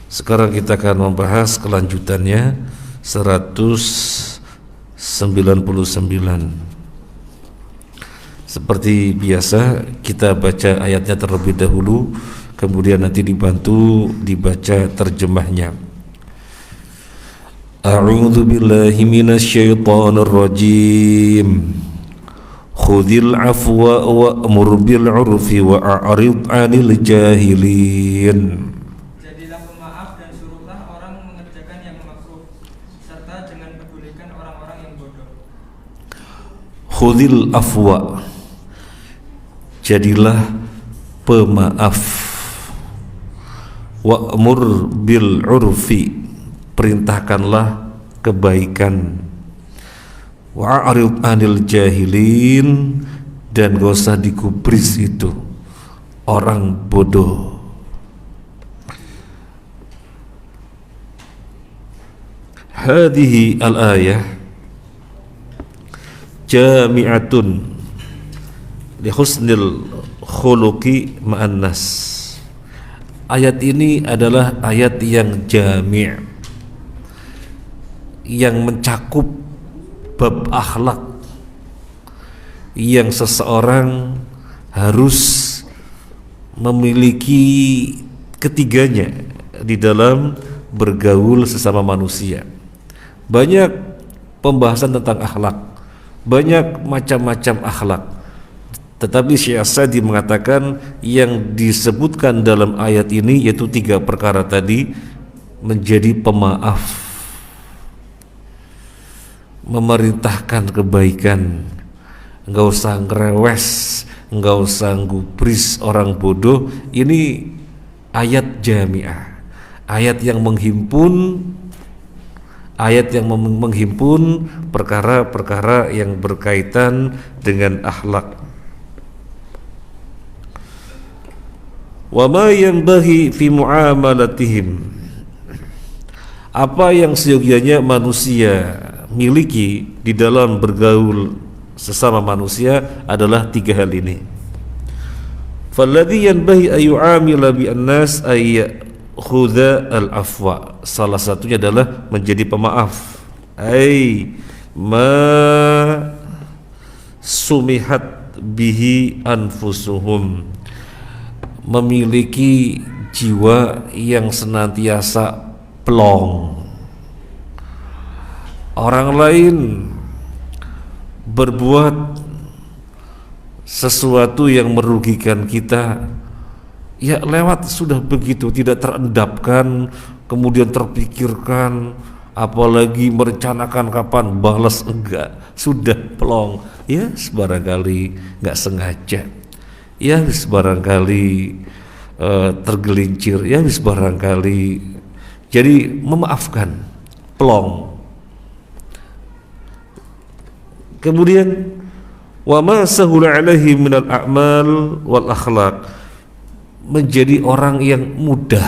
Sekarang kita akan membahas kelanjutannya 199. Seperti biasa kita baca ayatnya terlebih dahulu, kemudian nanti dibantu dibaca terjemahnya. A'udzu billahi minasyaitonir rajim. Khudhil afwa wa'mur bil 'urfi wa'rid 'anil jahilin. Jadilah pemaaf dan suruhlah orang mengerjakan yang makruh, serta jangan pedulikan orang-orang yang bodoh. Khudhil afwa, jadilah pemaaf. Wa'mur bil 'urfi, perintahkanlah kebaikan. Wa'rid 'anil jahilin, dan gak usah digubris itu orang bodoh. Hadhihi al-ayah jami'atun li husnil khuluqi ma'an nas. Ayat ini adalah ayat yang jami', yang mencakup bab akhlak yang seseorang harus memiliki ketiganya di dalam bergaul sesama manusia. Banyak pembahasan tentang akhlak, banyak macam-macam akhlak, tetapi Syekh As-Sa'di mengatakan yang disebutkan dalam ayat ini yaitu 3 perkara tadi: menjadi pemaaf, memerintahkan kebaikan, enggak usah ngerewes, enggak usah gubris orang bodoh. Ini ayat jami'ah, ayat yang menghimpun, ayat yang menghimpun perkara-perkara yang berkaitan dengan akhlak. Wa ma yanbaghi fi muamalatihim, apa yang seyogianya manusia miliki di dalam bergaul sesama manusia adalah 3 hal ini. Falladhi yanbahi ayyu'amila bi'annas ayyakhuda al-afwa, salah satunya adalah menjadi pemaaf. Ma sumihat bihi anfusuhum, memiliki jiwa yang senantiasa plong. Orang lain berbuat sesuatu yang merugikan kita, ya lewat sudah begitu, tidak terendapkan, kemudian terpikirkan, apalagi merencanakan kapan balas, enggak, sudah plong. Ya barangkali nggak sengaja, ya barangkali tergelincir, ya barangkali, jadi memaafkan, plong. Kemudian wa ma sahula alaihi minal a'mal wal akhlaq, menjadi orang yang mudah,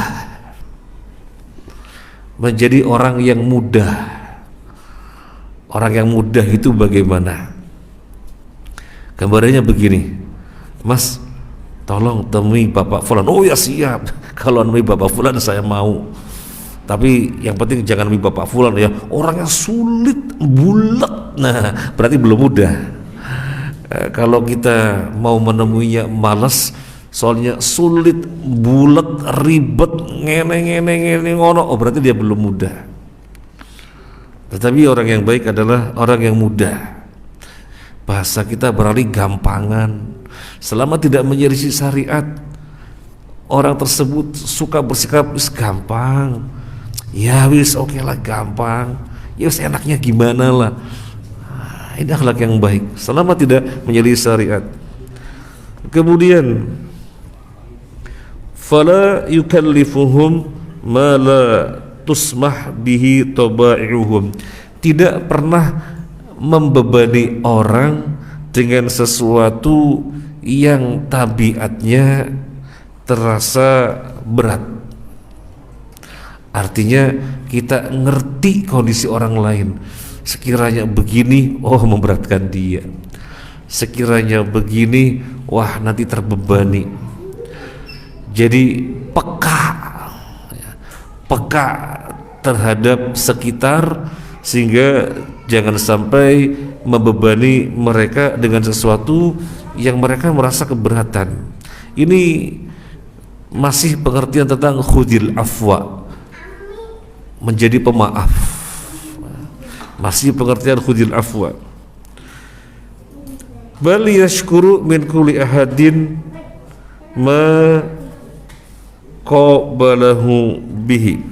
menjadi orang yang mudah. Orang yang mudah itu bagaimana? Gambarnya begini, Mas, tolong temui Bapak Fulan. Oh ya siap, kalau temui Bapak Fulan saya mau. Tapi yang penting jangan temui Bapak Fulan ya, orangnya sulit, bulat. Nah, berarti belum mudah. Kalau kita mau menemuinya malas, soalnya sulit, bulat, ribet, ngene ngono, oh berarti dia belum mudah. Tetapi orang yang baik adalah orang yang mudah. Bahasa kita beralih gampangan. Selama tidak menyelisih syariat, orang tersebut suka bersikap gampang. Ya wis oke lah, gampang. Ya wis enaknya gimana lah. Ini akhlak yang baik selama tidak menyelisih syariat. Kemudian fala yukallifuhum ma la tusmah bihi taba'iruhum, tidak pernah membebani orang dengan sesuatu yang tabiatnya terasa berat. Artinya kita ngerti kondisi orang lain. Sekiranya begini, oh memberatkan dia. Sekiranya begini, wah nanti terbebani. Jadi peka, peka terhadap sekitar, sehingga jangan sampai membebani mereka dengan sesuatu yang mereka merasa keberatan. Ini masih pengertian tentang khudil afwa, menjadi pemaaf. Masih pengertian khudil afwa. Bal yashkuru min kulli ahadin ma qabalahu bihi.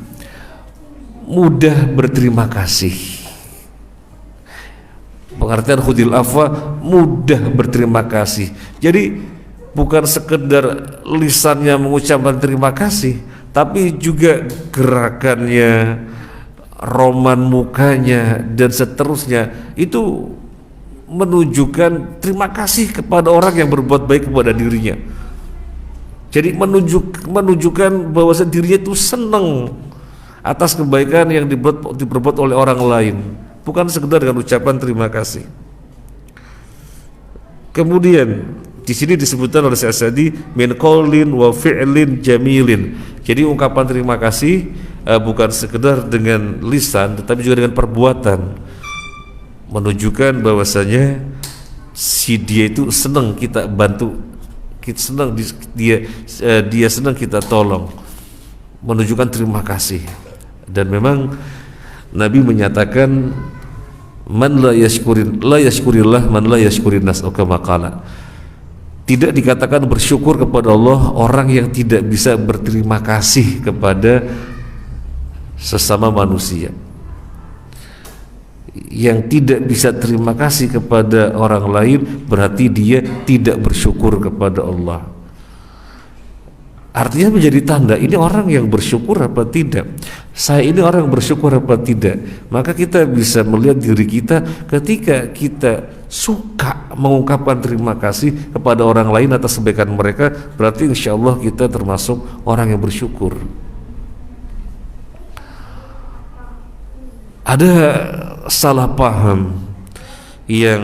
Mudah berterima kasih. Pengertian khudil afwa, mudah berterima kasih. Jadi bukan sekedar lisannya mengucapkan terima kasih, tapi juga gerakannya, roman mukanya, dan seterusnya itu menunjukkan terima kasih kepada orang yang berbuat baik kepada dirinya. Jadi menunjukkan bahwa dirinya itu senang atas kebaikan yang diperbuat oleh orang lain, bukan sekedar dengan ucapan terima kasih. Kemudian di sini disebutkan oleh Syekh Sa'di min qaulin wa fi'lin jamilin. Jadi ungkapan terima kasih bukan sekedar dengan lisan, tetapi juga dengan perbuatan, menunjukkan bahwasanya si dia itu senang kita bantu, kita senang dia senang kita tolong, menunjukkan terima kasih. Dan memang Nabi menyatakan man la yashkurillah man la yashkurin nas, kama qala. Tidak dikatakan bersyukur kepada Allah orang yang tidak bisa berterima kasih kepada sesama manusia. Yang tidak bisa terima kasih kepada orang lain berarti dia tidak bersyukur kepada Allah. Artinya menjadi tanda ini orang yang bersyukur apa tidak, saya ini orang yang bersyukur apa tidak. Maka kita bisa melihat diri kita ketika kita suka mengungkapkan terima kasih kepada orang lain atas kebaikan mereka, berarti insya Allah kita termasuk orang yang bersyukur. Ada salah paham yang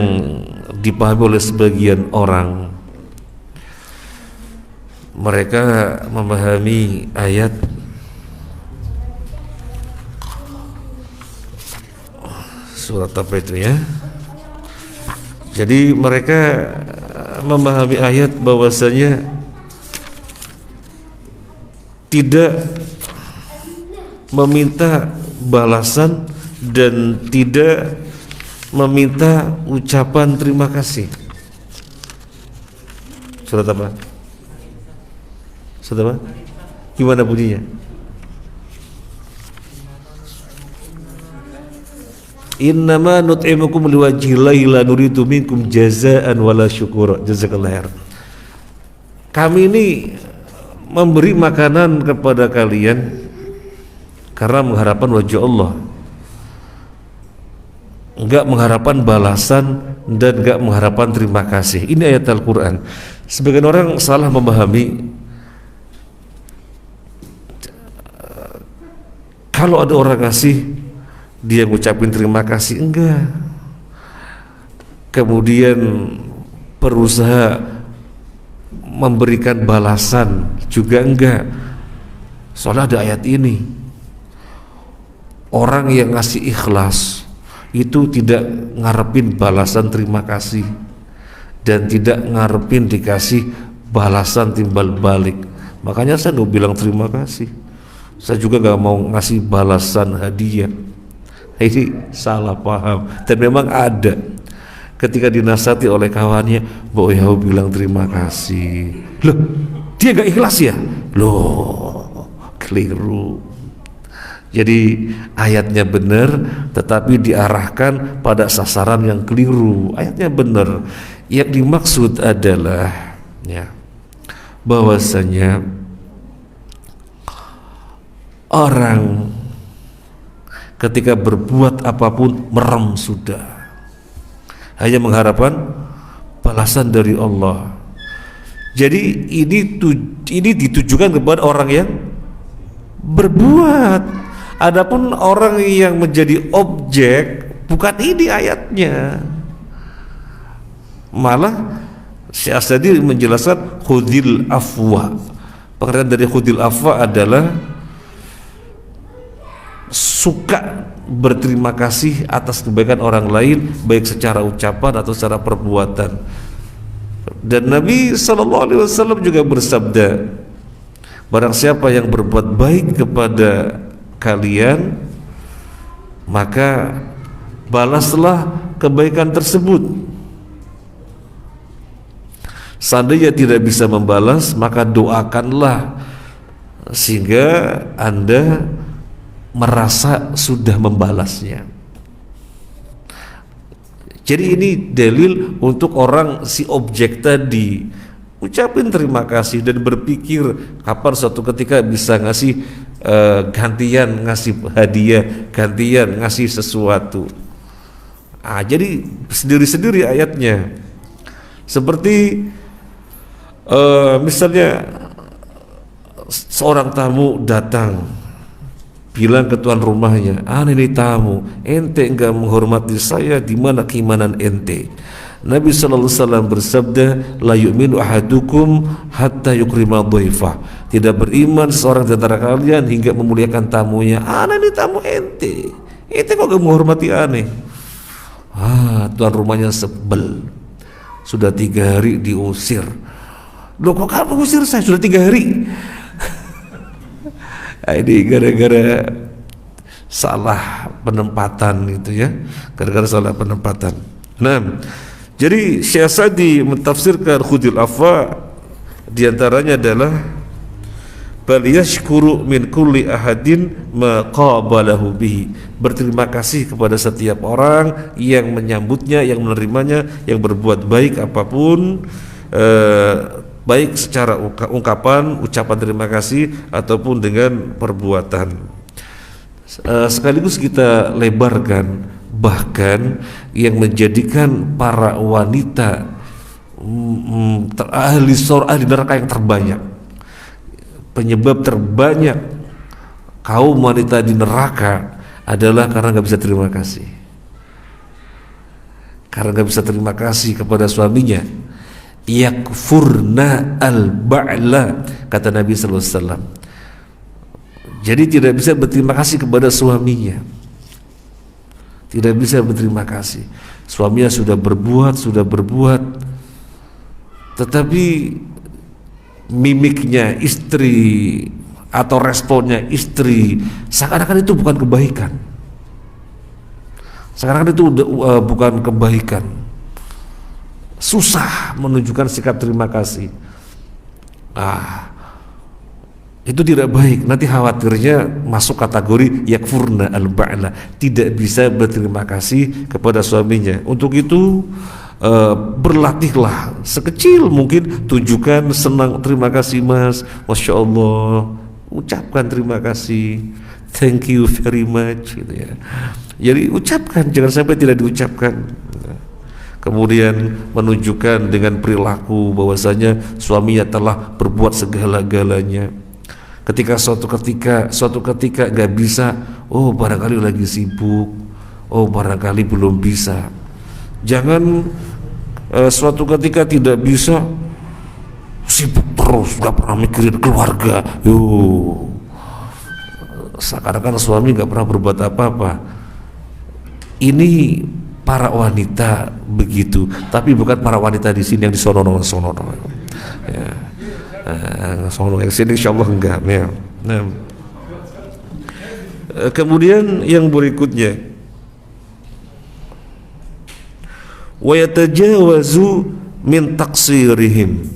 dipahami oleh sebagian orang. Mereka memahami ayat surat apa itu ya? Jadi mereka memahami ayat bahwasanya tidak meminta balasan dan tidak meminta ucapan terima kasih. Surat apa? Surat apa? Gimana bunyinya? Innama nut'imukum liwajhillahi la nuridu minkum jazaan wala syukura. Jazakallahu khair. Kami ini memberi makanan kepada kalian karena mengharapkan wajah Allah, enggak mengharapkan balasan dan enggak mengharapkan terima kasih. Ini ayat Al-Quran. Sebagian orang salah memahami. Kalau ada orang ngasih, dia ngucapin terima kasih, enggak. Kemudian berusaha memberikan balasan juga enggak. Soalnya ada ayat ini, orang yang ngasih ikhlas itu tidak ngarepin balasan terima kasih dan tidak ngarepin dikasih balasan timbal balik. Makanya saya nggak bilang terima kasih, saya juga nggak mau ngasih balasan hadiah. Ini salah paham. Dan memang ada ketika dinasihati oleh kawannya, Mbok Yahoo bilang terima kasih, loh dia nggak ikhlas ya, loh keliru. Jadi ayatnya benar tetapi diarahkan pada sasaran yang keliru. Ayatnya benar, yang dimaksud adalah ya, bahwasanya orang ketika berbuat apapun merem sudah, hanya mengharapkan balasan dari Allah. Jadi ini ditujukan kepada orang yang berbuat. Adapun orang yang menjadi objek, bukan ini ayatnya. Malah Syekh Sa'di menjelaskan khudil afwa. Pengertian dari khudil afwa adalah suka berterima kasih atas kebaikan orang lain, baik secara ucapan atau secara perbuatan. Dan Nabi SAW juga bersabda, barang siapa yang berbuat baik kepada kalian, maka balaslah kebaikan tersebut. Seandainya tidak bisa membalas, maka doakanlah sehingga Anda merasa sudah membalasnya. Jadi ini dalil untuk orang si objek tadi, ucapin terima kasih dan berpikir kapan suatu ketika bisa ngasih gantian, ngasih hadiah, gantian ngasih sesuatu. Jadi sendiri-sendiri ayatnya. Seperti misalnya seorang tamu datang, bilang ke tuan rumahnya, ini tamu, ente enggak menghormati saya, di mana keimanan ente? Nabi SAW bersabda, la yu'minu ahadukum hatta yukrima dhaifah. Tidak beriman seorang di antara kalian hingga memuliakan tamunya. Ini tamu ente kok gak menghormati aneh? Tuan rumahnya sebel, sudah 3 hari diusir. Loh, kok kamu usir saya? Sudah 3 hari. Ini gara-gara salah penempatan gitu ya, gara-gara salah penempatan. Nah, jadi Syekh Sa'di mentafsirkan khudil afwa diantaranya adalah bal yashkuru min kulli ahadin ma qabalahu bihi, berterima kasih kepada setiap orang yang menyambutnya, yang menerimanya, yang berbuat baik apapun, baik secara ungkapan, ucapan terima kasih ataupun dengan perbuatan. Sekaligus kita lebarkan, bahkan yang menjadikan para wanita ahli neraka yang terbanyak, penyebab terbanyak kaum wanita di neraka adalah karena nggak bisa terima kasih, karena nggak bisa terima kasih kepada suaminya. Yakfurna al-ba'la, kata Nabi SAW. Jadi tidak bisa berterima kasih kepada suaminya, tidak bisa berterima kasih. Suaminya sudah berbuat, tetapi mimiknya istri atau responnya istri seakan-akan itu bukan kebaikan, seakan-akan itu bukan kebaikan. Susah menunjukkan sikap terima kasih. Itu tidak baik. Nanti khawatirnya masuk kategori yakfurna al-ba'la, tidak bisa berterima kasih kepada suaminya. Untuk itu berlatihlah sekecil mungkin, tunjukkan senang, terima kasih mas, masya Allah, ucapkan terima kasih, thank you very much gitu ya. Jadi ucapkan, jangan sampai tidak diucapkan. Kemudian menunjukkan dengan perilaku bahwasanya suaminya telah berbuat segala-galanya. Ketika suatu ketika nggak bisa, barangkali lagi sibuk, barangkali belum bisa. Jangan suatu ketika tidak bisa, sibuk terus, nggak pernah mikirin keluarga. Seakan-akan suami nggak pernah berbuat apa-apa. Ini para wanita begitu, tapi bukan para wanita di sini yang disono. Ya. Sono yang sini insyaallah enggak ya. Nah. Kemudian yang berikutnya, wa yatajawazu min taqsirihim,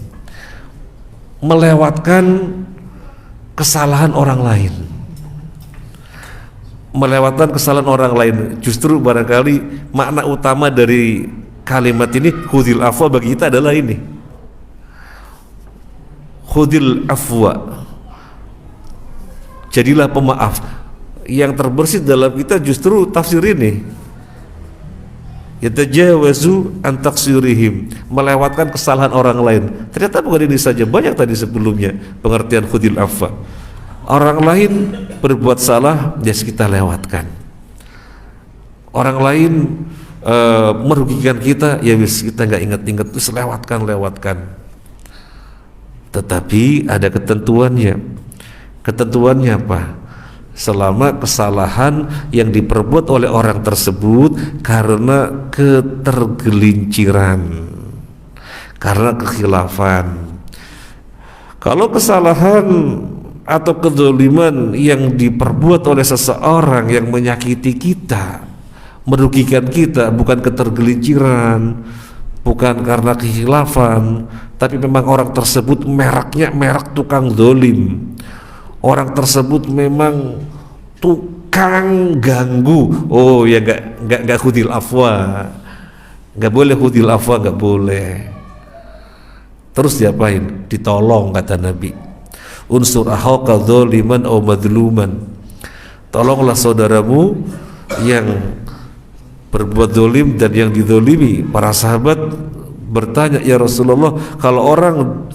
melewatkan kesalahan orang lain. Melewatkan kesalahan orang lain, justru barangkali makna utama dari kalimat ini khudil afwa bagi kita adalah ini, khudil afwa, jadilah pemaaf. Yang terbersih dalam kita justru tafsir ini, yatajawazu an taqsirihim, melewatkan kesalahan orang lain. Ternyata bukan ini saja, banyak tadi sebelumnya pengertian khudil afwa. Orang lain berbuat salah, kita lewatkan. Orang lain merugikan kita, kita nggak ingat-ingat, terus lewatkan. Tetapi ada ketentuannya. Ketentuannya apa? selama kesalahan yang diperbuat oleh orang tersebut karena ketergelinciran, karena kekhilafan. Kalau kesalahan atau kedzaliman yang diperbuat oleh seseorang yang menyakiti kita, merugikan kita, bukan ketergelinciran, bukan karena kekhilafan, tapi memang orang tersebut mereknya merek tukang zalim, orang tersebut memang tukang ganggu, oh ya nggak hudil afwa, nggak boleh hudil afwa, nggak boleh. Terus diapain? Ditolong, kata Nabi, unsur akhaka dzaliman aw madluman, tolonglah saudaramu yang berbuat zalim dan yang dizalimi. Para sahabat bertanya, ya Rasulullah, kalau orang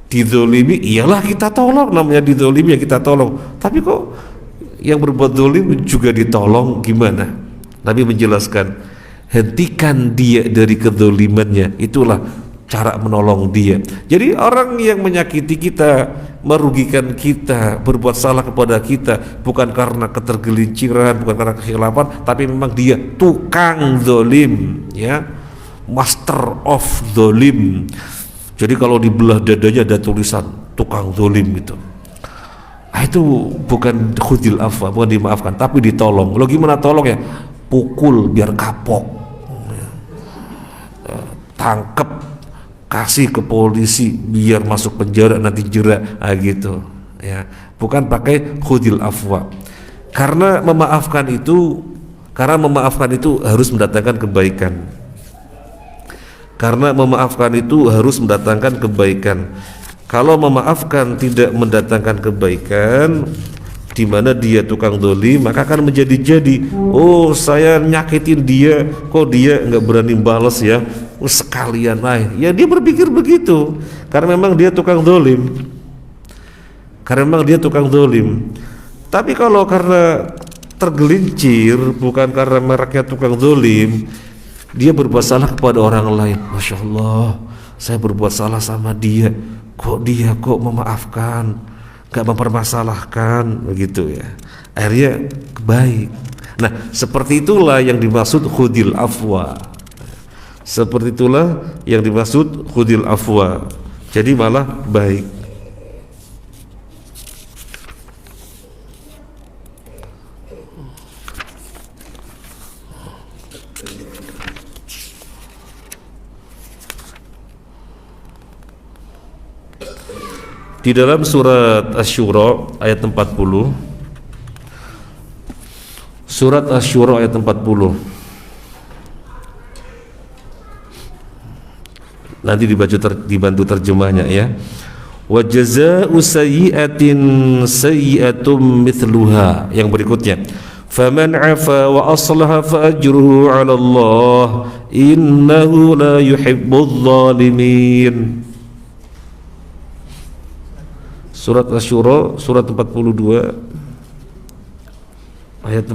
dizalimi iyalah kita tolong, namanya dizalimi ya kita tolong, tapi kok yang berbuat zalim juga ditolong, gimana? Nabi menjelaskan, hentikan dia dari kezalimannya, itulah cara menolong dia. Jadi orang yang menyakiti kita, merugikan kita, berbuat salah kepada kita bukan karena ketergelinciran, bukan karena kekhilafan, tapi memang dia tukang zalim, ya, master of zalim. Jadi kalau di belah dadanya ada tulisan tukang zalim itu. Itu bukan khudil afwa, bukan dimaafkan, tapi ditolong. Lo gimana tolong ya? Pukul biar kapok, tangkep, kasih ke polisi biar masuk penjara nanti jerak, gitu ya, bukan pakai khudil afwa. Karena memaafkan itu harus mendatangkan kebaikan. Karena memaafkan itu harus mendatangkan kebaikan. Kalau memaafkan tidak mendatangkan kebaikan, di mana dia tukang zalim, maka akan menjadi-jadi, oh saya nyakitin dia, kok dia nggak berani balas ya, sekalian lah ya, dia berpikir begitu karena memang dia tukang zalim, Tapi kalau karena tergelincir, bukan karena mereknya tukang zalim, dia berbuat salah kepada orang lain, Masya Allah, saya berbuat salah sama dia, kok memaafkan, gak mempermasalahkan, begitu ya, akhirnya baik. Nah, seperti itulah yang dimaksud khudil afwa. Seperti itulah yang dimaksud khudil afwa. Jadi malah baik. Di dalam surat Asy-Syura ayat 40, surat Asy-Syura ayat 40, nanti dibantu terjemahnya ya. Wa jazaa'u sayyi'atin sayyi'atum mithluha, yang berikutnya, faman 'afa wa aslaha fa ajruhu 'ala Allah innahu la yuhibbudz zalimin. Surat Asy-Syura surat 42 ayat 40.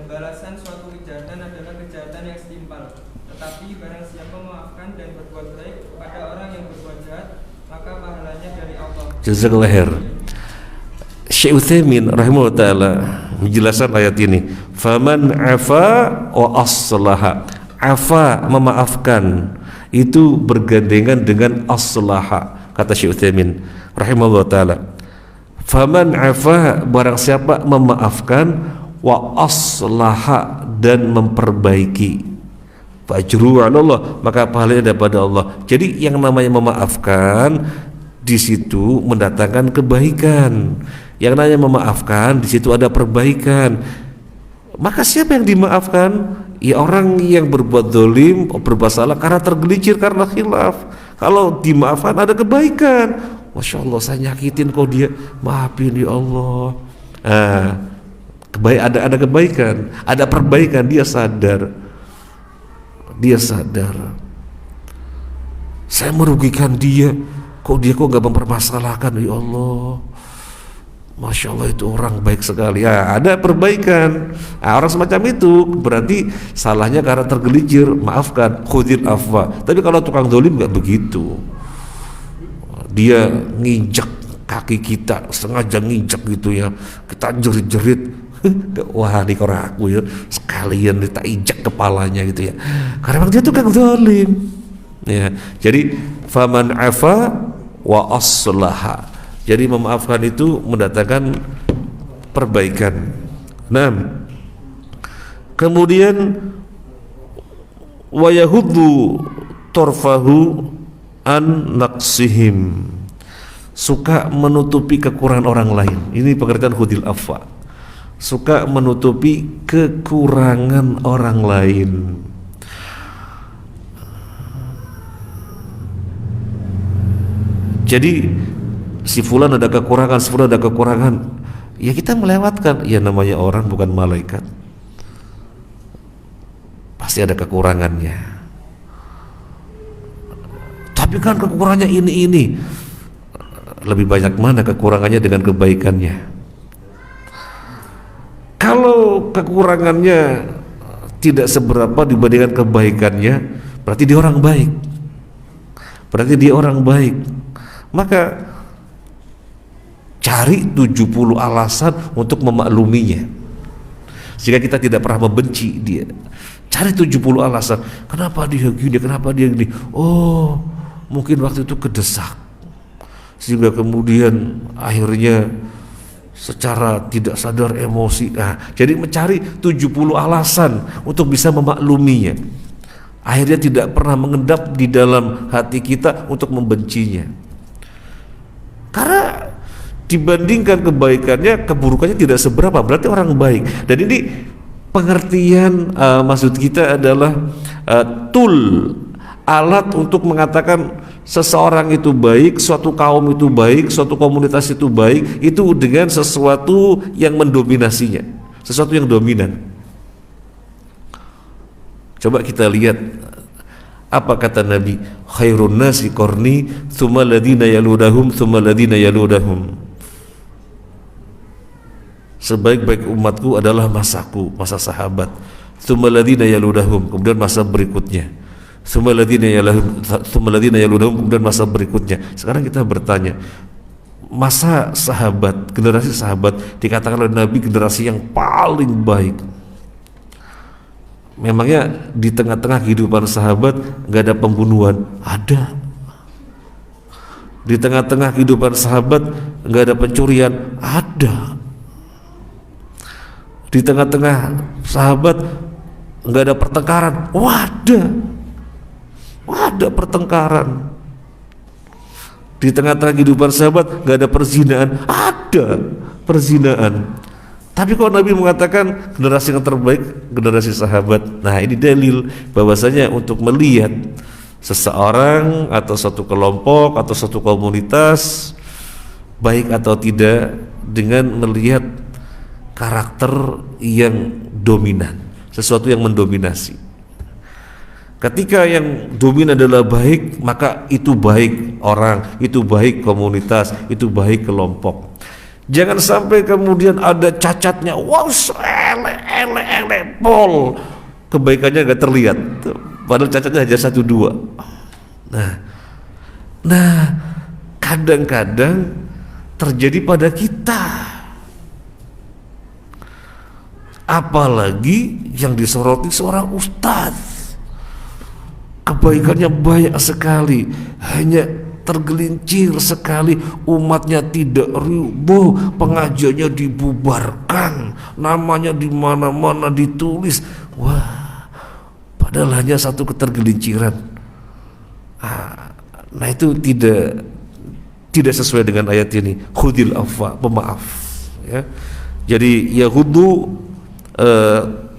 Balasan suatu kejahatan adalah kejahatan yang setimpal. Tetapi barang siapa memaafkan dan berbuat baik kepada orang yang berbuat jahat, maka pahalanya dari Allah. Jazakallahu khair. Syekh Utsaimin rahimahullah taala menjelaskan ayat ini, faman afa wa aslaha. Afa, memaafkan, itu bergandengan dengan aslaha, kata Syekh Utsaimin rahimahullah taala. Faman afa, barang siapa memaafkan, wa aslaha, dan memperbaiki, fajru 'ala Allah, maka pahalanya daripada Allah. Jadi yang namanya memaafkan di situ mendatangkan kebaikan. Yang namanya memaafkan di situ ada perbaikan. Maka siapa yang dimaafkan? Ya orang yang berbuat zalim, berbuat salah karena tergelincir, karena khilaf. Kalau dimaafkan ada kebaikan. Masya Allah, saya nyakitin kok dia, maafin ya Allah. Ada kebaikan, ada perbaikan, dia sadar. Saya merugikan dia, kok gak mempermasalahkan, ya Allah, Masya Allah, itu orang baik sekali. Ada perbaikan. Orang semacam itu berarti salahnya karena tergelincir, maafkan, khudil afwa. Tapi kalau tukang zalim gak begitu. dia nginjek kaki kita, sengaja nginjek gitu ya, kita jerit-jerit, wah ini orang aku ya, sekalian kita injak kepalanya gitu ya, karena memang dia tukang zalim ya. Jadi faman afa wa aslaha, jadi memaafkan itu mendatangkan perbaikan. Nah, kemudian wa yahuddu torfahu an naqsihim, suka menutupi kekurangan orang lain. Ini pengertian hudil afwa, suka menutupi kekurangan orang lain. Jadi si fulan ada kekurangan, si fulan ada kekurangan, ya kita melewatkan. Ya namanya orang bukan malaikat, pasti ada kekurangannya. Tapi kan kekurangannya ini. Lebih banyak mana kekurangannya dengan kebaikannya? Kalau kekurangannya tidak seberapa dibandingkan kebaikannya, berarti dia orang baik. Maka cari 70 alasan untuk memakluminya, sehingga kita tidak pernah membenci dia. Cari 70 alasan, kenapa dia gini, kenapa dia gini. Oh, mungkin waktu itu kedesak, sehingga kemudian akhirnya secara tidak sadar emosi. Nah, jadi mencari 70 alasan untuk bisa memakluminya, akhirnya tidak pernah mengendap di dalam hati kita untuk membencinya. Karena dibandingkan kebaikannya, keburukannya tidak seberapa, berarti orang baik. Dan ini pengertian maksud kita adalah alat untuk mengatakan seseorang itu baik, suatu kaum itu baik, suatu komunitas itu baik, itu dengan sesuatu yang mendominasinya, sesuatu yang dominan. Coba kita lihat apa kata Nabi, khairun nasi qarni tsumma ladina yaludahum tsumma ladina yaludahum, sebaik-baik umatku adalah masaku, masa sahabat, tsumma ladina yaludahum, kemudian masa berikutnya, tsumma ladina yaludahum, kemudian masa berikutnya. Sekarang kita bertanya, masa sahabat, generasi sahabat dikatakan oleh Nabi generasi yang paling baik. Memangnya di tengah-tengah kehidupan sahabat nggak ada pembunuhan? Ada. Di tengah-tengah kehidupan sahabat nggak ada pencurian? Ada. Di tengah-tengah sahabat nggak ada pertengkaran? Ada pertengkaran. Di tengah-tengah kehidupan sahabat nggak ada perzinaan? Ada perzinaan. Tapi kalau Nabi mengatakan generasi yang terbaik generasi sahabat, nah ini dalil bahwasanya untuk melihat seseorang atau satu kelompok atau satu komunitas baik atau tidak dengan melihat karakter yang dominan, sesuatu yang mendominasi. Ketika yang dominan adalah baik, maka itu baik orang, itu baik komunitas, itu baik kelompok. Jangan sampai kemudian ada cacatnya, wow, pol, kebaikannya nggak terlihat, padahal cacatnya hanya 1-2. Nah, kadang-kadang terjadi pada kita, apalagi yang disoroti seorang ustadz, kebaikannya banyak sekali, hanya tergelincir sekali, umatnya tidak riuh, pengajiannya dibubarkan, namanya di mana-mana ditulis. Wah, padahal hanya satu ketergelinciran. Nah itu tidak sesuai dengan ayat ini. Khudil afwa, pemaaf ya. Jadi yahudu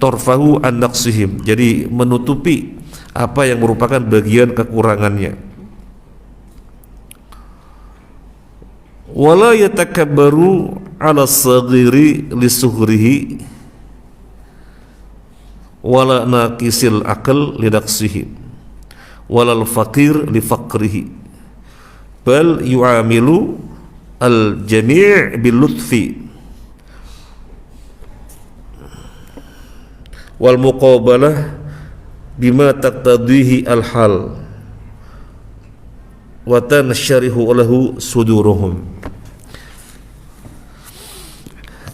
torfahu an naqsihim, jadi menutupi apa yang merupakan bagian kekurangannya. Wala yatakabbaru ala saghiri lisughrihi wala naqisil aql lidaqsihi walal faqir li faqrihi bal yu'amilu al jami' bil lutfi wal muqabalah bima taqtadihi al hal. wa tansyarihu lahu suduruhum.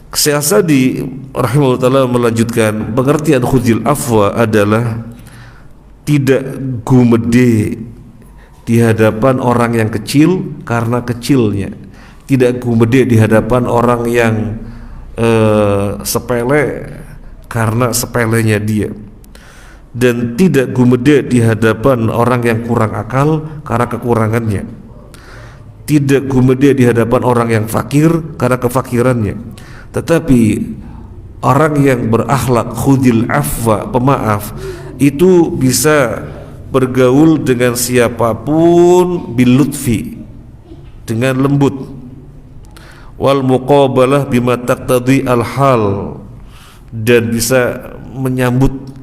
Syekh Sa'di rahimahullah ta'ala melanjutkan, pengertian khudhil afwa adalah tidak gumede di hadapan orang yang kecil karena kecilnya, tidak gumede di hadapan orang yang sepele karena sepelenya dia, dan tidak gumede di hadapan orang yang kurang akal karena kekurangannya, tidak gumede di hadapan orang yang fakir karena kefakirannya. Tetapi orang yang berakhlak khudil afwa, pemaaf, itu bisa bergaul dengan siapapun bil lutfi, dengan lembut, wal muqabalah bima taqtadi al hal, dan bisa menyambut,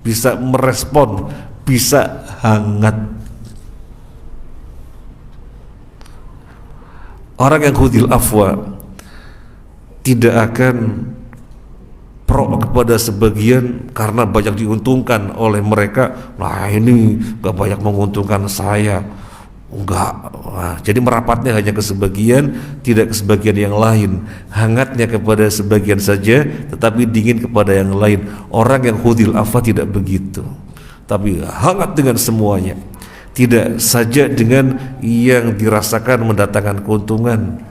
bisa merespon, bisa hangat. Orang yang khudil afwa tidak akan pro kepada sebagian karena banyak diuntungkan oleh mereka. Nah, ini gak banyak menguntungkan saya, enggak. Nah, jadi merapatnya hanya ke sebagian, tidak ke sebagian yang lain. Hangatnya kepada sebagian saja, tetapi dingin kepada yang lain. Orang yang khudil afwa tidak begitu, tapi hangat dengan semuanya. Tidak saja dengan yang dirasakan mendatangkan keuntungan,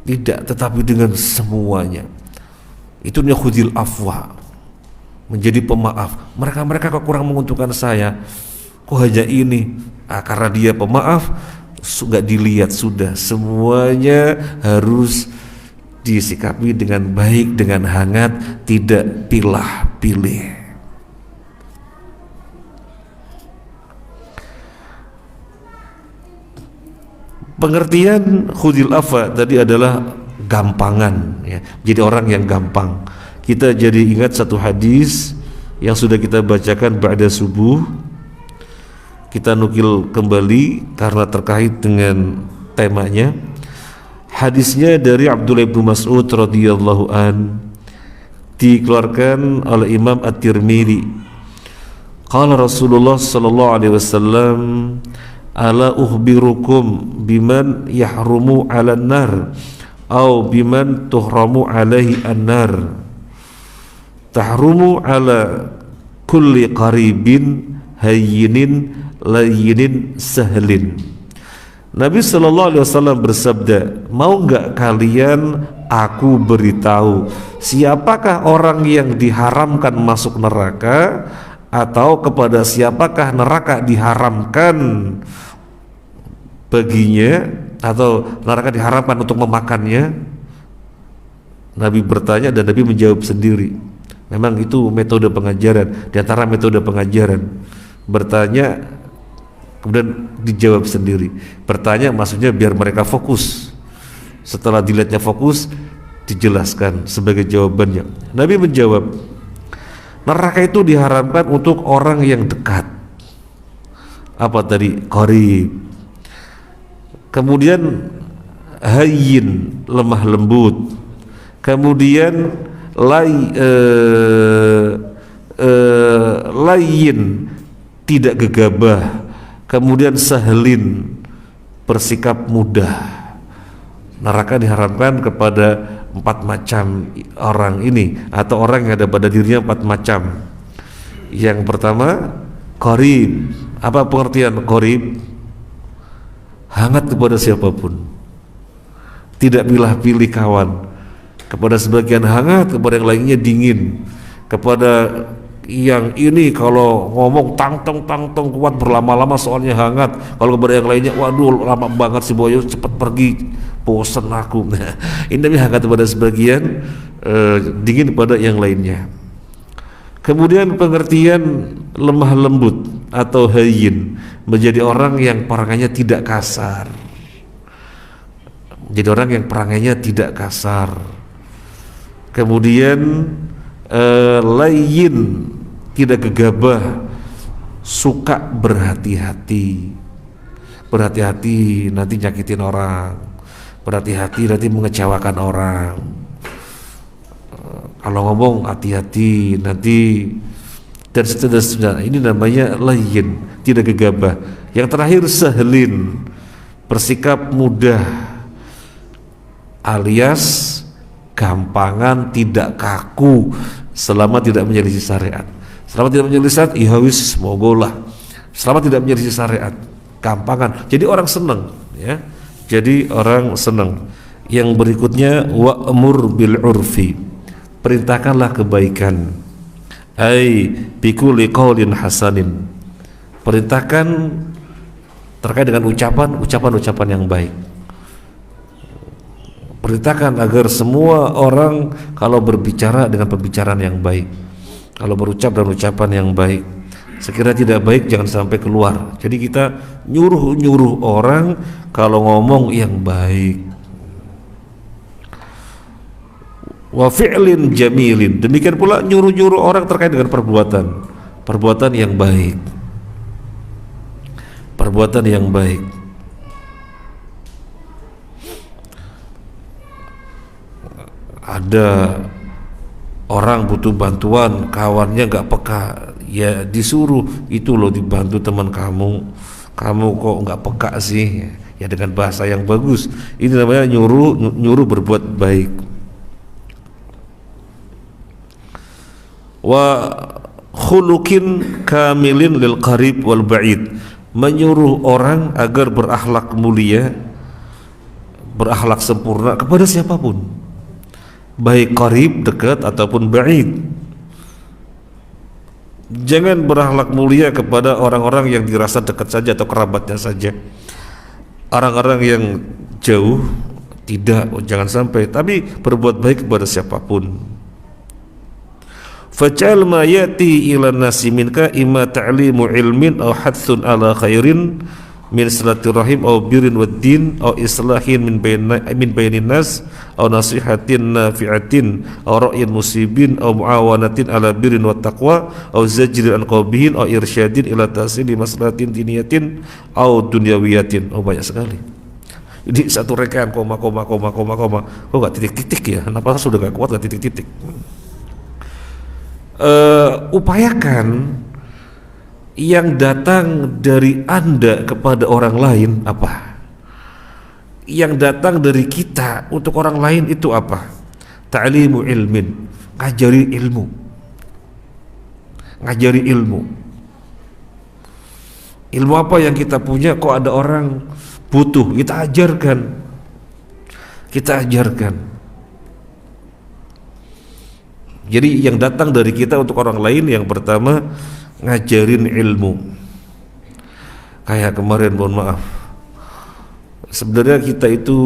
tidak, tetapi dengan semuanya. Itu khudil afwa, menjadi pemaaf. Mereka kok kurang menguntungkan saya, kok hanya ini. Karena dia pemaaf, nggak dilihat, sudah semuanya harus disikapi dengan baik, dengan hangat, tidak pilah-pilih. Pengertian khudil afwa tadi adalah gampangan, ya. Jadi orang yang gampang. Kita jadi ingat satu hadis yang sudah kita bacakan ba'da subuh. Kita nukil kembali karena terkait dengan temanya. Hadisnya dari Abdullah bin Mas'ud radhiyallahu an, dikeluarkan oleh Imam At-Tirmidzi. Qala Rasulullah sallallahu alaihi wasallam, ala ukhbirukum biman yahrumu 'alan nar au biman tuhramu 'alaihi an-nar. Tahrumu 'ala kulli qaribin hayyinin layyinin sahlin. Nabi sallallahu alaihi wasallam bersabda, mau enggak kalian aku beritahu siapakah orang yang diharamkan masuk neraka, atau kepada siapakah neraka diharamkan baginya, atau neraka diharamkan untuk memakannya? Nabi bertanya dan Nabi menjawab sendiri. Memang itu metode pengajaran, di antara metode pengajaran. Bertanya kemudian dijawab sendiri. Bertanya maksudnya biar mereka fokus. Setelah dilihatnya fokus, dijelaskan sebagai jawabannya. Nabi menjawab, neraka itu diharamkan untuk orang yang dekat. Apa tadi? Qarib. Kemudian hayyin, lemah lembut. Kemudian layyin, tidak gegabah. Kemudian sahlin, bersikap mudah. Neraka diharamkan kepada 4 macam orang ini, atau orang yang ada pada dirinya 4 macam. Yang pertama, qarib. Apa pengertian qarib? Hangat kepada siapapun, tidak pilih-pilih kawan. Kepada sebagian hangat, kepada yang lainnya dingin. Kepada yang ini kalau ngomong tang-tong kuat berlama-lama soalnya hangat. Kalau kepada yang lainnya, waduh lama banget si Boyo, cepat pergi, bosan aku. Nah, ini hangat kepada sebagian, dingin pada yang lainnya. Kemudian pengertian lemah lembut atau hayyin, menjadi orang yang perangannya tidak kasar. Jadi orang yang perangannya tidak kasar. Kemudian layyin, tidak gegabah, suka berhati-hati. Berhati-hati nanti nyakitin orang, berhati-hati nanti mengecewakan orang. Kalau ngomong hati-hati nanti, dan seterusnya. Ini namanya layyin, tidak gegabah. Yang terakhir sahlin, bersikap mudah alias gampangan, tidak kaku selama tidak menyelisih syariat. Selama tidak menyelisih syariat, ya wis mogolah. Selama tidak menyelisih syariat, gampangan. Jadi orang senang, ya. Jadi orang senang. Yang berikutnya wa'mur bil urfi, perintahkanlah kebaikan. Ai bikulli qaulin hasanin, perintahkan terkait dengan ucapan yang baik. Perintahkan agar semua orang kalau berbicara dengan pembicaraan yang baik, kalau berucap dengan ucapan yang baik. Sekiranya tidak baik jangan sampai keluar. Jadi kita nyuruh orang kalau ngomong yang baik. Wa fi'lin jamilin, demikian pula nyuruh orang terkait dengan perbuatan yang baik. Perbuatan yang baik. Ada orang butuh bantuan, kawannya nggak peka, ya disuruh, itu loh dibantu teman kamu kok nggak peka sih, ya dengan bahasa yang bagus. Ini namanya nyuruh berbuat baik. Wa khuluqin kamilin lil qarib wal ba'id, menyuruh orang agar berakhlak mulia, berakhlak sempurna kepada siapapun, baik qarib dekat ataupun ba'id. Jangan berakhlak mulia kepada orang-orang yang dirasa dekat saja atau kerabatnya saja. Orang-orang yang jauh tidak, jangan sampai, tapi berbuat baik kepada siapapun. Faj'al ma yati ila nasi minka imma ta'limu ilmin aw hadthun ala khairin min silaturahim aw birrin waddin aw islahin min bainin nas aw nasihatin nafi'atin aw ra'yin musibin aw muawanatin ala birrin wat taqwa aw zajrin an qabihin aw irsyadin ila tahsili maslahatin diniyatin aw dunyawiyatin. Oh, banyak sekali. Jadi satu rekaan koma. Kok enggak titik-titik ya? Kenapa sudah enggak kuat enggak titik-titik? Upayakan yang datang dari Anda kepada orang lain apa? Yang datang dari kita untuk orang lain itu apa? Ta'limu ilmin, ngajari ilmu. Ilmu apa yang kita punya kok ada orang butuh, kita ajarkan. Jadi yang datang dari kita untuk orang lain, yang pertama ngajarin ilmu. Kayak kemarin, mohon maaf, sebenarnya kita itu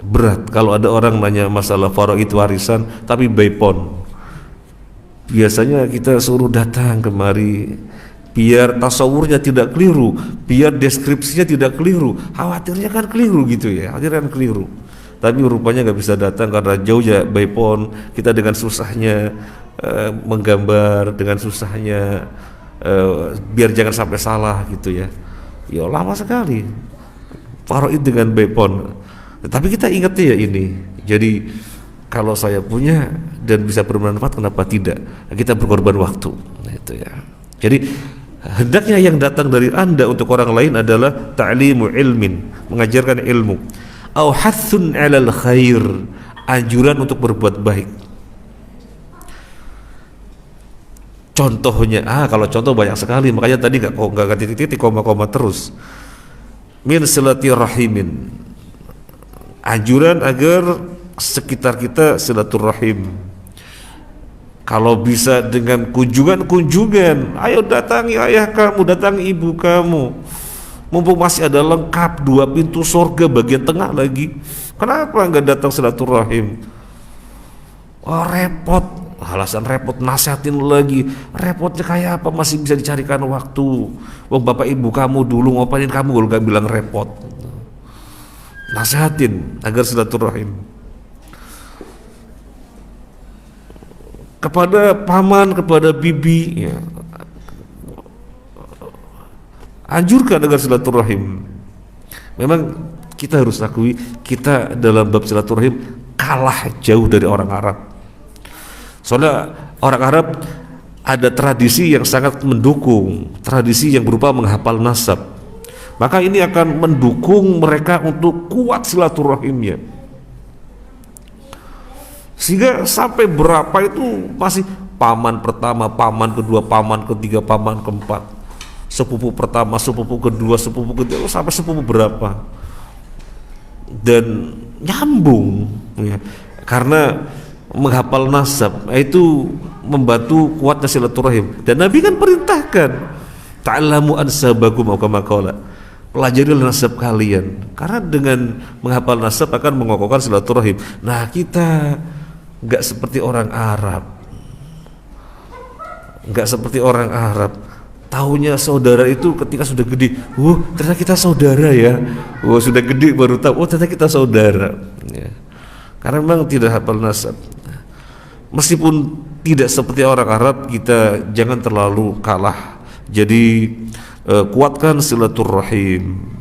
berat kalau ada orang nanya masalah faraid warisan tapi by phone. Biasanya kita suruh datang kemari biar tasawurnya tidak keliru, biar deskripsinya tidak keliru. Khawatirnya kan keliru gitu ya, tapi rupanya nggak bisa datang karena jauh ya by phone. Kita dengan susahnya menggambar, dengan susahnya biar jangan sampai salah gitu ya. Ya lama sekali faraid dengan by phone. Tapi kita ingatnya ya ini. Jadi kalau saya punya dan bisa bermanfaat, kenapa tidak? Kita berkorban waktu. Itu ya. Jadi hendaknya yang datang dari Anda untuk orang lain adalah ta'limu ilmin, mengajarkan ilmu. Au hathun 'alal khair, anjuran untuk berbuat baik. Contohnya, kalau contoh banyak sekali, makanya tadi enggak titik-titik, koma-koma terus. Min silatirahimin, anjuran agar sekitar kita silaturahim. Kalau bisa dengan kunjungan, ayo datangi ayah kamu, datangi ibu kamu. Mumpung masih ada lengkap 2 pintu surga bagian tengah lagi, kenapa enggak datang silaturahim? Repot, alasan repot, nasihatin lagi. Repotnya kayak apa? Masih bisa dicarikan waktu. Wong bapak ibu kamu dulu ngopain kamu, kalau gak bilang repot. Nasihatin agar silaturahim. Kepada paman, kepada bibi, ya, anjurkan agar silaturahim. Memang kita harus akui, kita dalam bab silaturahim kalah jauh dari orang Arab. Soalnya orang Arab ada tradisi yang sangat mendukung, tradisi yang berupa menghafal nasab. Maka ini akan mendukung mereka untuk kuat silaturahimnya. Sehingga sampai berapa itu masih paman pertama, paman kedua, paman ketiga, paman keempat, sepupu pertama, sepupu kedua, sepupu ketiga, sampai sepupu berapa, dan nyambung ya. Karena menghafal nasab itu membantu kuatnya silaturahim, dan Nabi kan perintahkan ta'allamu ansabakum atau kama qala, pelajarilah nasab kalian, karena dengan menghafal nasab akan mengokohkan silaturahim. Nah, kita nggak seperti orang Arab, nggak seperti orang Arab. Taunya saudara itu ketika sudah gede, ternyata kita saudara ya. Sudah gede baru tahu, ternyata kita saudara ya. Karena memang tidak hafal nasab. Meskipun tidak seperti orang Arab, kita jangan terlalu kalah. Jadi kuatkan silaturahim.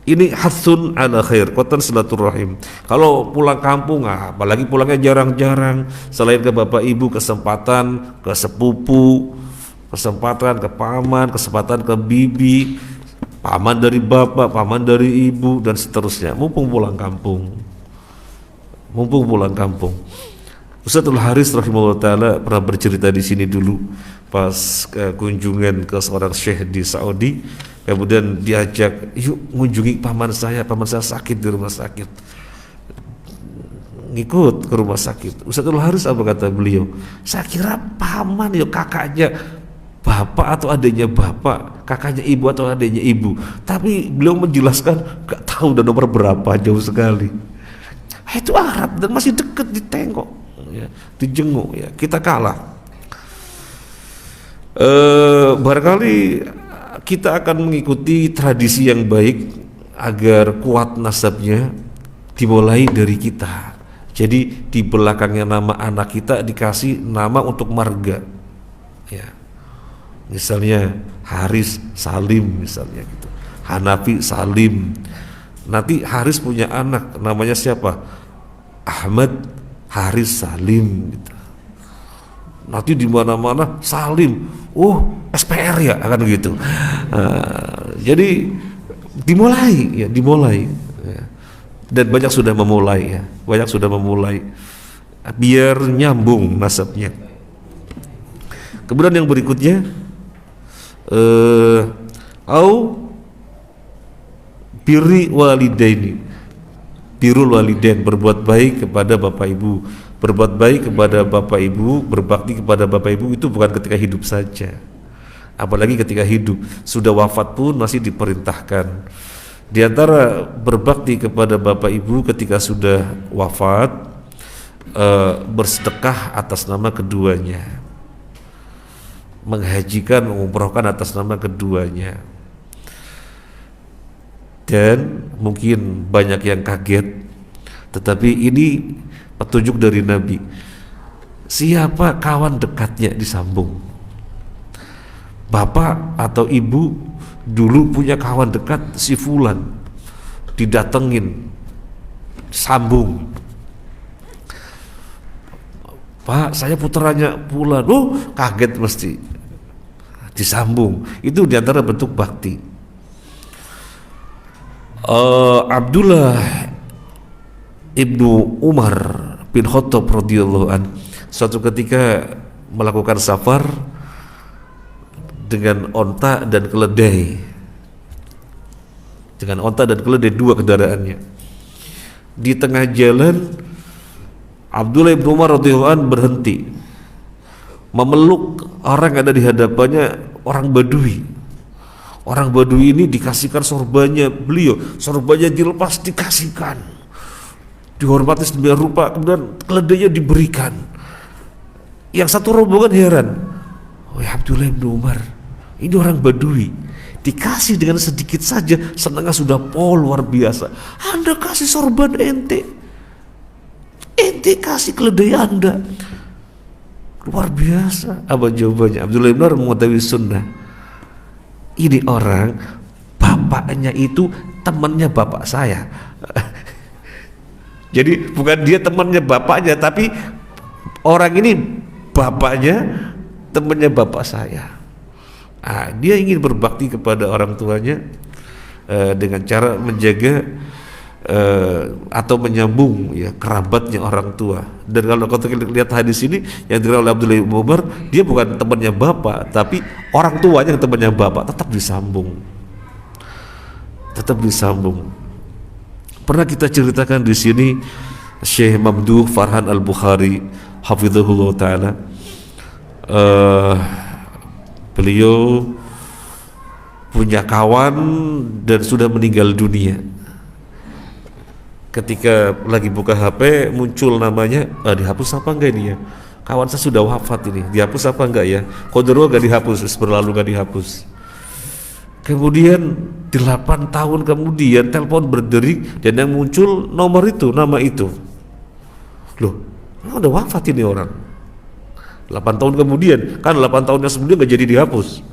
Ini hatsun ala khair, kuatkan silaturahim. Kalau pulang kampung, apalagi pulangnya jarang-jarang, selain ke bapak ibu, kesempatan ke sepupu, kesempatan ke paman, kesempatan ke bibi, paman dari bapak, paman dari ibu, dan seterusnya. Mumpung pulang kampung, Ustadzul Haris rahimahullah taala pernah bercerita di sini dulu pas kunjungan ke seorang syekh di Saudi. Kemudian diajak, yuk mengunjungi paman saya sakit di rumah sakit. Ngikut ke rumah sakit. Ustadzul Haris apa kata beliau? Saya kira paman yuk kakaknya bapak atau adiknya bapak, kakaknya ibu atau adiknya ibu. Tapi beliau menjelaskan gak tahu dan nomor berapa, jauh sekali. Itu Arab dan masih deket ditengok, ya, dijenguk ya. Kita kalah. Barangkali kita akan mengikuti tradisi yang baik agar kuat nasabnya dimulai dari kita. Jadi di belakangnya nama anak kita dikasih nama untuk marga ya. Misalnya Haris Salim misalnya gitu, Hanafi Salim. Nanti Haris punya anak namanya siapa? Ahmad Haris Salim gitu. Nanti di mana-mana Salim, SPR ya, akan gitu. Jadi dimulai ya. Dan banyak sudah memulai biar nyambung nasabnya. Kemudian yang berikutnya birri walidaini, birrul walidain, berbuat baik kepada bapak ibu. Berbuat baik kepada bapak ibu, berbakti kepada bapak ibu itu bukan ketika hidup saja, apalagi ketika hidup, sudah wafat pun masih diperintahkan. Di antara berbakti kepada bapak ibu ketika sudah wafat, bersedekah atas nama keduanya, menghajikan, mengumrohkan atas nama keduanya. Dan mungkin banyak yang kaget, tetapi ini petunjuk dari Nabi. Siapa kawan dekatnya disambung. Bapak atau ibu dulu punya kawan dekat si fulan, didatengin, sambung. Pak, saya putranya fulan. Kaget mesti, disambung. Itu diantara bentuk bakti. Abdullah Ibnu Umar bin Khattab radhiyallahu an suatu ketika melakukan safar dengan onta dan keledai, dua kendaraannya. Di tengah jalan Abdullah Ibnu Umar radhiyallahu an berhenti memeluk orang yang ada di hadapannya, orang Badui. Orang Badui ini dikasihkan sorbannya beliau, sorbannya dilepas dikasihkan, dihormati sedemikian rupa, kemudian keledainya diberikan. Yang satu rombongan heran, Abdullah bin Umar, ini orang Badui, dikasih dengan sedikit saja senangnya sudah luar biasa. Anda kasih sorban ente kasih keledai Anda, luar biasa. Apa jawabannya? Abdullah bin Umar mengetahui sunnah. Ini orang bapaknya itu temannya bapak saya. Jadi bukan dia temannya bapaknya, tapi orang ini bapaknya temannya bapak saya. Dia ingin berbakti kepada orang tuanya dengan cara menjaga atau menyambung ya kerabatnya orang tua. Dan kalau kita lihat hadis ini yang diriwayatkan oleh Abdullah bin Umar, dia bukan temannya bapak, tapi orang tuanya yang temannya bapak, tetap disambung. Pernah kita ceritakan di sini Syekh Mamduh Farhan Al-Bukhari hafizahullah taala, beliau punya kawan dan sudah meninggal dunia. Ketika lagi buka HP muncul namanya, dihapus apa enggak ini ya? Kawan saya sudah wafat ini, dihapus apa enggak ya? Kodro enggak dihapus, berlalu enggak dihapus. Kemudian 8 tahun kemudian telepon berdering dan yang muncul nomor itu, nama itu. Loh, udah wafat ini orang. 8 tahun kemudian, kan 8 tahunnya sebelumnya enggak jadi dihapus.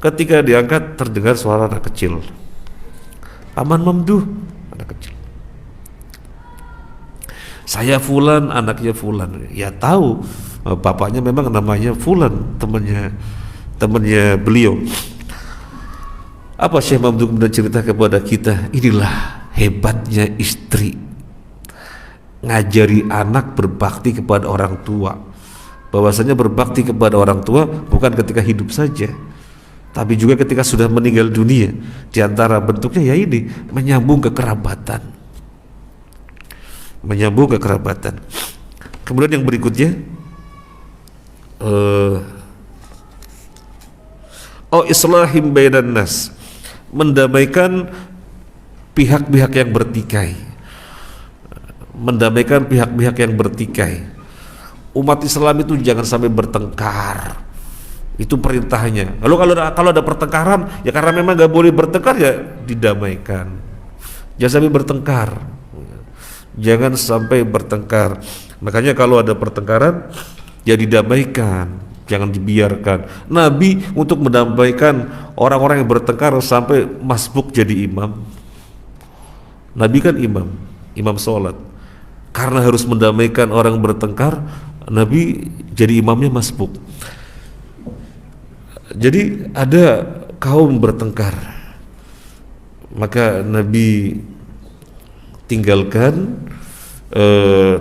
Ketika diangkat terdengar suara anak kecil. Aman Mamduh, anak kecil. Saya Fulan, anaknya Fulan. Ya tahu, bapaknya memang namanya Fulan, temannya beliau. Apa Syekh Mamduh kemudian cerita kepada kita? Inilah hebatnya istri, ngajari anak berbakti kepada orang tua. Bahwasanya berbakti kepada orang tua bukan ketika hidup saja, tapi juga ketika sudah meninggal dunia. Di antara bentuknya ya ini, menyambung kekerabatan. Kemudian yang berikutnya, islahim bainan nas, mendamaikan pihak-pihak yang bertikai. Umat Islam itu jangan sampai bertengkar, itu perintahnya. Lalu kalau ada pertengkaran, ya karena memang nggak boleh bertengkar, ya didamaikan. Jangan sampai bertengkar. Makanya kalau ada pertengkaran, ya didamaikan, jangan dibiarkan. Nabi untuk mendamaikan orang-orang yang bertengkar sampai masbuk jadi imam. Nabi kan imam sholat. Karena harus mendamaikan orang bertengkar, Nabi jadi imamnya masbuk. Jadi ada kaum bertengkar, maka Nabi tinggalkan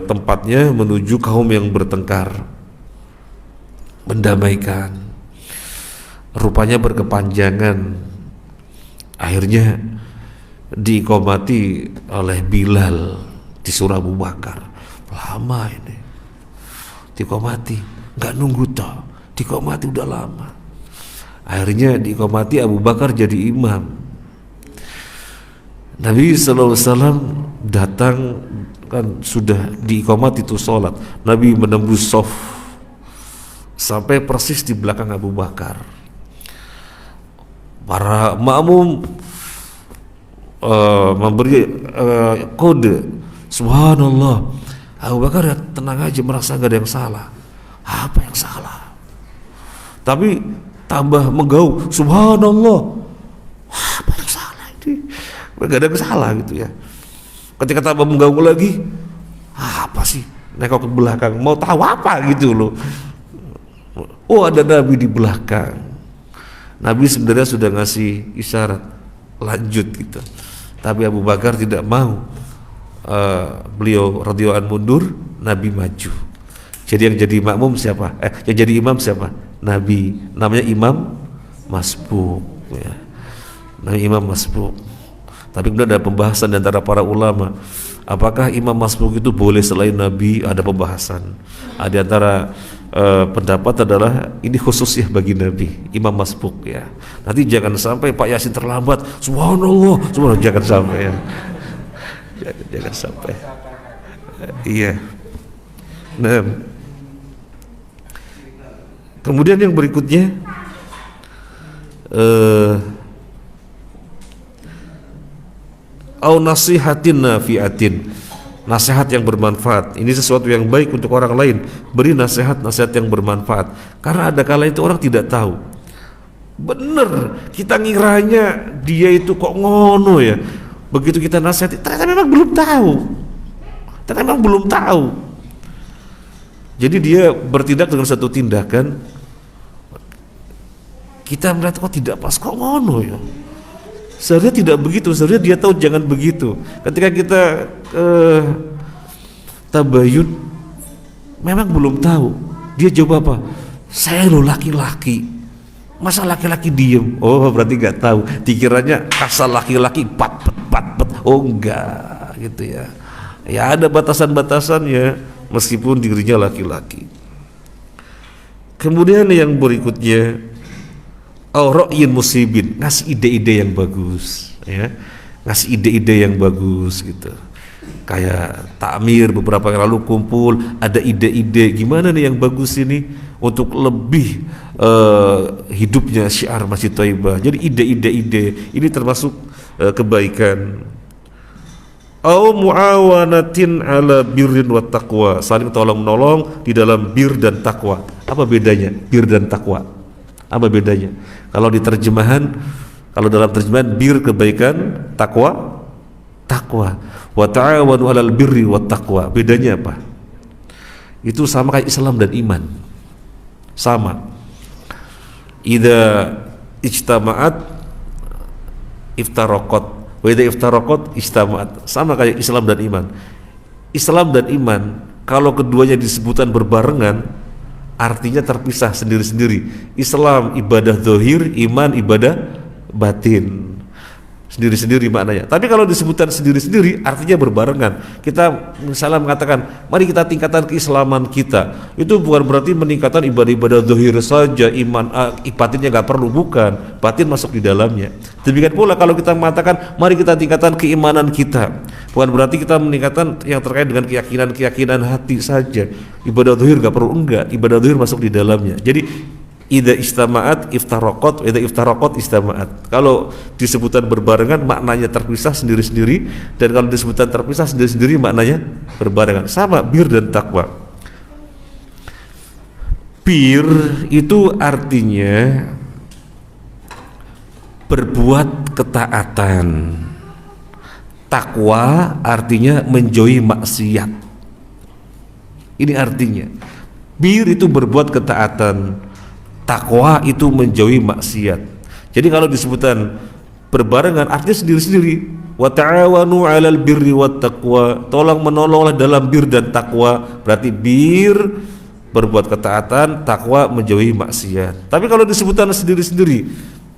tempatnya menuju kaum yang bertengkar, mendamaikan. Rupanya berkepanjangan, akhirnya diiqomati oleh Bilal, disuruh Abu Bakar. Lama ini diiqomati, nggak nunggu toh, diiqomati udah lama. Akhirnya diiqomati Abu Bakar jadi imam. Nabi SAW datang, kan sudah diiqomat itu sholat. Nabi menembus shaf sampai persis di belakang Abu Bakar. Para makmum memberi kode, subhanallah. Abu Bakar ya tenang aja, merasa gak ada yang salah. Apa yang salah? Tapi tambah menggaung, subhanallah. Apa yang salah ini? Gak ada yang salah gitu ya. Ketika tambah menggaung lagi, apa sih? Nengok ke belakang, mau tahu apa gitu loh. Oh, ada Nabi di belakang. Nabi sebenarnya sudah ngasih isyarat lanjut gitu, tapi Abu Bakar tidak mau. Beliau radhiyallahu anhu mundur, Nabi maju. Jadi yang jadi makmum siapa? Yang jadi imam siapa? Nabi. Namanya imam masbuk ya. Namanya imam masbuk. Tapi kemudian ada pembahasan di antara para ulama, apakah imam masbuk itu boleh selain Nabi? Ada pembahasan. Di antara pendapat adalah ini khusus ya bagi Nabi, imam masbuk ya. Nanti jangan sampai Pak Yasin terlambat, subhanallah, jangan sampai ya. Jangan sampai. Iya. Nah, kemudian yang berikutnya, au nasihatin nafiatin, nasihat yang bermanfaat. Ini sesuatu yang baik untuk orang lain. Beri nasihat yang bermanfaat. Karena ada kala itu orang tidak tahu. Bener, kita ngiranya dia itu kok ngono ya. Begitu kita nasihati, ternyata memang belum tahu. Jadi dia bertindak dengan satu tindakan kita melihat kok tidak pas, kok ngono ya. Seharusnya tidak begitu, seharusnya dia tahu jangan begitu. Ketika kita tabayun, memang belum tahu, dia jawab apa? Saya lo laki-laki, masa laki-laki diem? Oh berarti nggak tahu, dikiranya asal laki-laki pat. Oh enggak gitu ya. Ya ada batasan-batasannya meskipun dirinya laki-laki. Kemudian yang berikutnya, ra'yin musibin, ngasih ide-ide yang bagus ya, ngasih ide-ide yang bagus gitu. Kayak takmir beberapa yang lalu kumpul, ada ide-ide gimana nih yang bagus ini untuk lebih hidupnya syiar Masjid Thaibah. Jadi ide-ide ini termasuk kebaikan. Au muawanatin ala birrin wa taqwa, saling tolong menolong di dalam bir dan takwa. Apa bedanya bir dan takwa? Apa bedanya? Kalau di terjemahan, kalau dalam terjemahan bir kebaikan, takwa takwa. Wa ta'awanu 'alal birri wat taqwa. Bedanya apa? Itu sama kayak Islam dan iman. Sama. Idza ijtama'at iftaraqat wa idza iftaraqat ijtama'at. Sama kayak Islam dan iman. Islam dan iman kalau keduanya disebutkan berbarengan artinya terpisah sendiri-sendiri. Islam ibadah zahir, iman ibadah batin. Sendiri-sendiri maknanya. Tapi kalau disebutkan sendiri-sendiri artinya berbarengan. Kita misalnya mengatakan mari kita tingkatkan keislaman kita, itu bukan berarti meningkatkan ibadah-ibadah zahir saja, iman batinnya nggak perlu, bukan, batin masuk di dalamnya. Demikian pula kalau kita mengatakan mari kita tingkatkan keimanan kita, bukan berarti kita meningkatkan yang terkait dengan keyakinan hati saja, ibadah zahir nggak perlu, enggak, ibadah zahir masuk di dalamnya. Jadi idza istama'at iftaraqat, idza iftaraqat istama'at. Kalau disebutkan berbarengan maknanya terpisah sendiri-sendiri, dan kalau disebutkan terpisah sendiri-sendiri maknanya berbarengan. Sama bir dan takwa. Bir itu artinya berbuat ketaatan. Takwa artinya menjauhi maksiat. Ini artinya. Bir itu berbuat ketaatan, takwa itu menjauhi maksiat. Jadi kalau disebutkan berbarengan artinya sendiri-sendiri. Wa ta'awanu 'alal birri wat taqwa, tolong menolonglah dalam bir dan takwa. Berarti bir berbuat ketaatan, takwa menjauhi maksiat. Tapi kalau disebutkan sendiri-sendiri,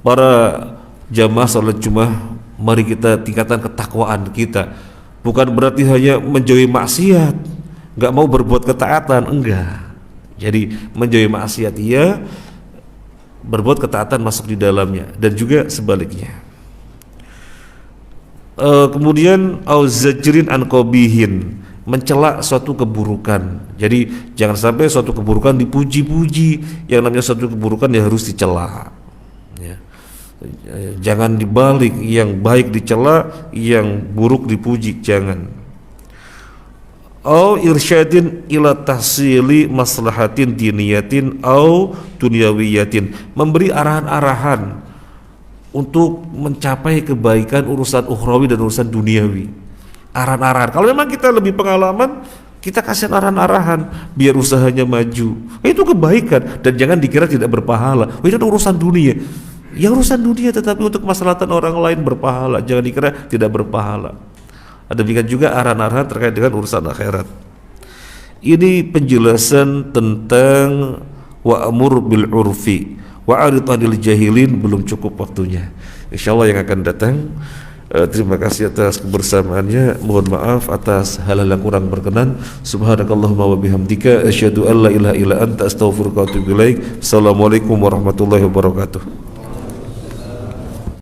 para jamaah salat Jumat, mari kita tingkatkan ketakwaan kita. Bukan berarti hanya menjauhi maksiat, enggak mau berbuat ketaatan, enggak. Jadi menjauhi maksiat iya, berbuat ketaatan masuk di dalamnya, dan juga sebaliknya. Kemudian auzajrin an qabihin, mencela suatu keburukan. Jadi jangan sampai suatu keburukan dipuji-puji. Yang namanya suatu keburukan ya harus dicela ya. Jangan dibalik, yang baik dicela, yang buruk dipuji, jangan. Au irsyadin ila tahsili maslahatin diniyatin au dunyawiyatin, memberi arahan-arahan untuk mencapai kebaikan urusan ukhrawi dan urusan duniawi. Arahan-arahan. Kalau memang kita lebih pengalaman, kita kasih arahan-arahan biar usahanya maju. Itu kebaikan, dan jangan dikira tidak berpahala. Itu urusan dunia. Ya urusan dunia, tetapi untuk kemaslahatan orang lain berpahala. Jangan dikira tidak berpahala. Demikian juga arahan-arahan terkait dengan urusan akhirat. Ini penjelasan tentang wa'mur bil urfi wa'rid 'anil jahilin belum cukup waktunya. Insyaallah yang akan datang. Terima kasih atas kebersamaannya. Mohon maaf atas hal-hal yang kurang berkenan. Subhanakallahumma wa bihamdika asyhadu an la ilaha illa anta astaghfiruka wa atubu ilaik. Assalamualaikum warahmatullahi wabarakatuh.